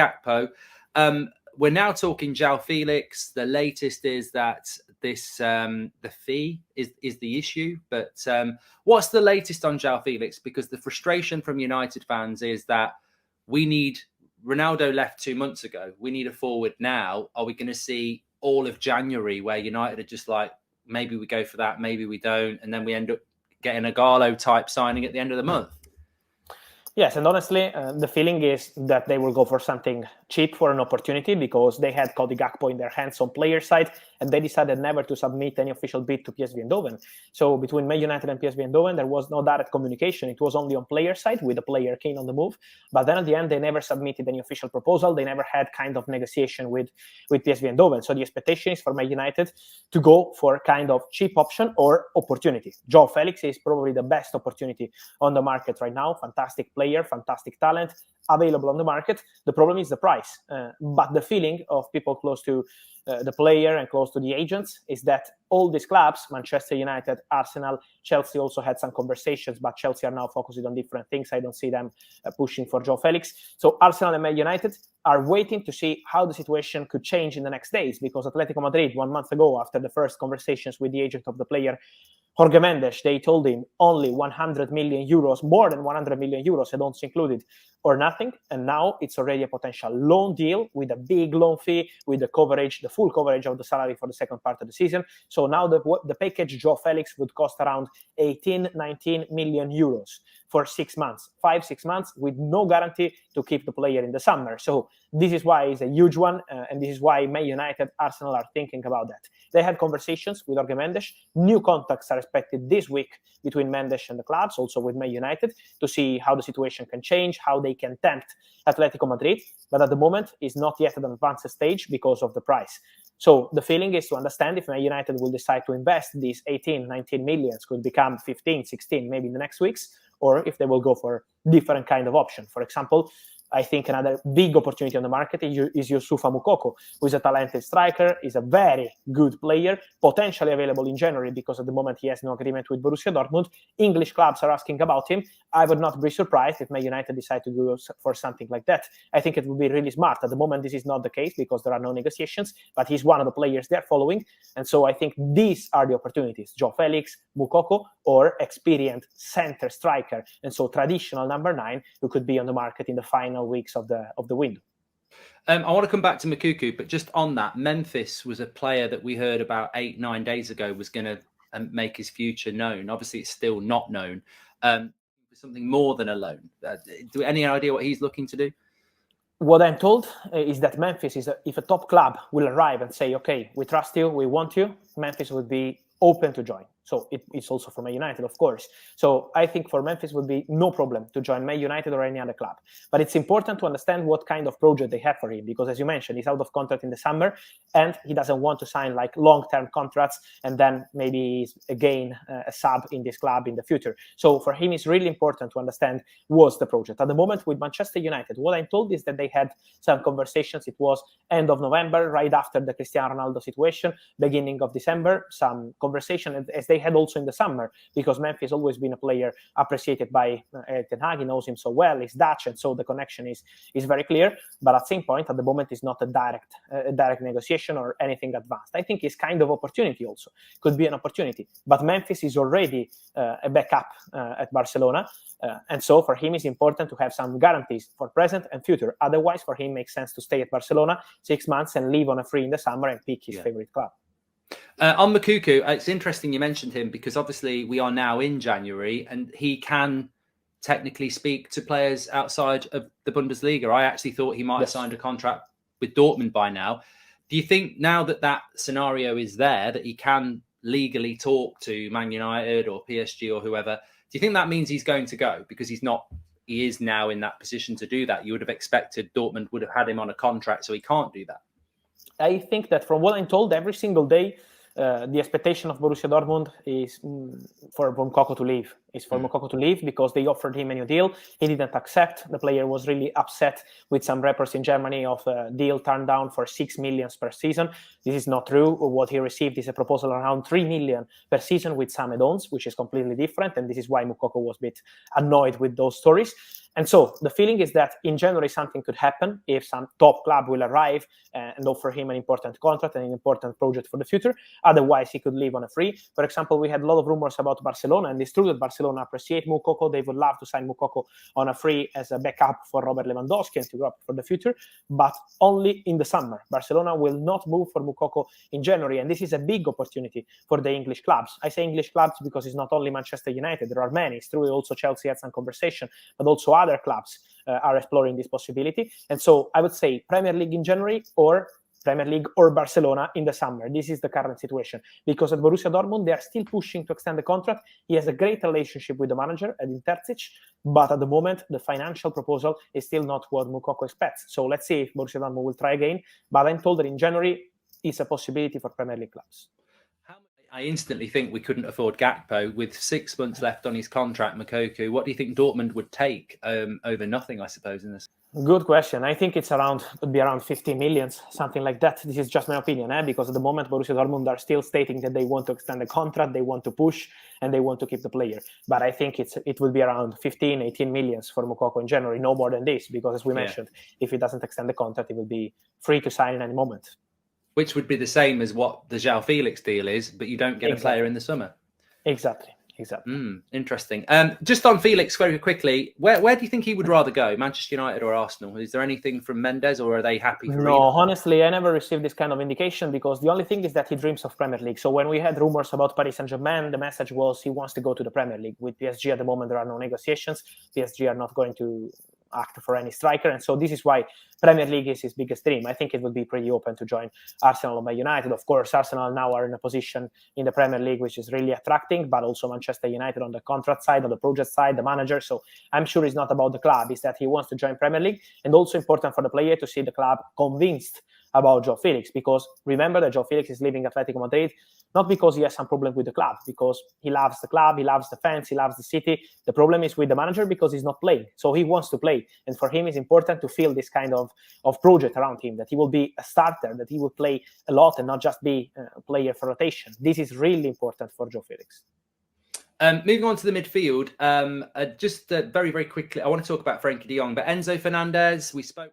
Gakpo. We're now talking João Felix. The latest is that this the fee is the issue. But what's the latest on João Felix? Because the frustration from United fans is that we need Ronaldo left 2 months ago. We need a forward now. Are we going to see all of January where United are just like, maybe we go for that, maybe we don't, and then we end up getting a Gallo type signing at the end of the month? Yes, and honestly, the feeling is that they will go for something cheap for an opportunity, because they had Cody Gakpo in their hands on player side, and they decided never to submit any official bid to PSV Eindhoven. So between Man United and PSV Eindhoven, there was no direct communication. It was only on player side, with the player keen on the move. But then at the end, they never submitted any official proposal. They never had kind of negotiation with PSV Eindhoven. So the expectation is for Man United to go for kind of cheap option or opportunity. João Felix is probably the best opportunity on the market right now. Fantastic player, fantastic talent, available on the market. The problem is the price. But the feeling of people close to the player and close to the agents is that all these clubs, Manchester United, Arsenal, Chelsea also had some conversations, but Chelsea are now focusing on different things. I don't see them pushing for João Felix. So Arsenal and Man United are waiting to see how the situation could change in the next days, because Atletico Madrid, 1 month ago, after the first conversations with the agent of the player, Jorge Mendes, they told him only 100 million euros, more than 100 million euros, add-ons included, or nothing. And now it's already a potential loan deal with a big loan fee, with the coverage, the full coverage of the salary for the second part of the season. So now the package João Felix would cost around 18, 19 million euros for 6 months, 5-6 months, with no guarantee to keep the player in the summer. So this is why it's a huge one, and this is why Man United, Arsenal are thinking about that. They had conversations with Jorge Mendes. New contacts are expected this week between Mendes and the clubs, also with Man United, to see how the situation can change, how they can tempt Atletico Madrid. But at the moment, it's not yet at an advanced stage because of the price. So the feeling is to understand if Man United will decide to invest these 18, 19 millions, could become 15, 16, maybe in the next weeks, or if they will go for different kind of option. For example, I think another big opportunity on the market is Youssoufa Moukoko, who is a talented striker, is a very good player, potentially available in January, because at the moment he has no agreement with Borussia Dortmund. English clubs are asking about him. I would not be surprised if Man United decide to go for something like that. I think it would be really smart. At the moment, this is not the case because there are no negotiations, but he's one of the players they're following. And so I think these are the opportunities: João Felix, Moukoko, or experienced center striker, and so traditional number 9, who could be on the market in the final weeks of the window. I want to come back to Moukoko, but just on that, Memphis was a player that we heard about 8-9 days ago was going to make his future known. Obviously, it's still not known. Something more than a loan. Do any idea what he's looking to do? What I'm told is that Memphis if a top club will arrive and say, okay, we trust you, we want you, Memphis would be open to join. So it's also for Man United, of course. So I think for Memphis would be no problem to join Man United or any other club. But it's important to understand what kind of project they have for him, because as you mentioned, he's out of contract in the summer and he doesn't want to sign like long-term contracts and then maybe he's again a sub in this club in the future. So for him, it's really important to understand what's the project. At the moment with Manchester United, what I'm told is that they had some conversations. It was end of November, right after the Cristiano Ronaldo situation, beginning of December, some conversation as they had also in the summer, because Memphis has always been a player appreciated by Ten Hag. He knows him so well, he's Dutch, and so the connection is very clear. But at the same point, at the moment, it's not a direct negotiation or anything advanced. I think it's kind of opportunity also. Could be an opportunity. But Memphis is already a backup at Barcelona. And so for him, it's important to have some guarantees for present and future. Otherwise, for him, it makes sense to stay at Barcelona 6 months and leave on a free in the summer and pick his favorite club. On Moukoko, it's interesting you mentioned him, because obviously we are now in January and he can technically speak to players outside of the Bundesliga. I actually thought he might have signed a contract with Dortmund by now. Do you think now that that scenario is there, that he can legally talk to Man United or PSG or whoever, do you think that means he's going to go? Because he is now in that position to do that. You would have expected Dortmund would have had him on a contract, so he can't do that. I think that from what I'm told, every single day, the expectation of Borussia Dortmund is for Moukoko to leave. is for Moukoko to leave, because they offered him a new deal. He didn't accept. The player was really upset with some reports in Germany of a deal turned down for 6 million per season. This is not true. What he received is a proposal around 3 million per season with some add-ons, which is completely different. And this is why Moukoko was a bit annoyed with those stories. And so the feeling is that in January something could happen if some top club will arrive and offer him an important contract and an important project for the future. Otherwise, he could leave on a free. For example, we had a lot of rumors about Barcelona, and it's true that Barcelona appreciate Moukoko. They would love to sign Moukoko on a free as a backup for Robert Lewandowski and to grow up for the future, but only in the summer. Barcelona will not move for Moukoko in January, and this is a big opportunity for the English clubs. I say English clubs because it's not only Manchester United. There are many. It's true also Chelsea had some conversation, but also other clubs are exploring this possibility. And so I would say Premier League in January or Premier League or Barcelona in the summer. This is the current situation. Because at Borussia Dortmund, they are still pushing to extend the contract. He has a great relationship with the manager, Edin Terzic, but at the moment, the financial proposal is still not what Moukoko expects. So let's see if Borussia Dortmund will try again. But I'm told that in January, it's a possibility for Premier League clubs. I instantly think we couldn't afford Gakpo with 6 months left on his contract. Moukoko, what do you think Dortmund would take over nothing, I suppose, in this? Good question. I think would be around 50 million, something like that. This is just my opinion, because at the moment Borussia Dortmund are still stating that they want to extend the contract, they want to push, and they want to keep the player. But I think it will be around 15, 18 million for Moukoko in January, no more than this, because as we mentioned, if he doesn't extend the contract, he will be free to sign in any moment. Which would be the same as what the João Felix deal is, but you don't get a player in the summer. Exactly. Interesting. Just on Felix, very quickly, where do you think he would rather go? Manchester United or Arsenal? Is there anything from Mendes, or are they happy for No, honestly, I never received this kind of indication, because the only thing is that he dreams of Premier League. So when we had rumors about Paris Saint-Germain, the message was he wants to go to the Premier League. With PSG at the moment, there are no negotiations. PSG are not going to act for any striker, and so this is why Premier League is his biggest dream. I think it would be pretty open to join Arsenal or Man United. Of course, Arsenal now are in a position in the Premier League which is really attracting, but also Manchester United on the contract side, on the project side, the manager. So I'm sure it's not about the club, it's that he wants to join Premier League, and also important for the player to see the club convinced about João Felix, because remember that João Felix is leaving Atletico Madrid not because he has some problem with the club, because he loves the club, he loves the fans, he loves the city. The problem is with the manager because he's not playing. So he wants to play. And for him, it's important to feel this kind of project around him, that he will be a starter, that he will play a lot and not just be a player for rotation. This is really important for João Felix. Moving on to the midfield, just very, very quickly, I want to talk about Frenkie de Jong, but Enzo Fernandez, we spoke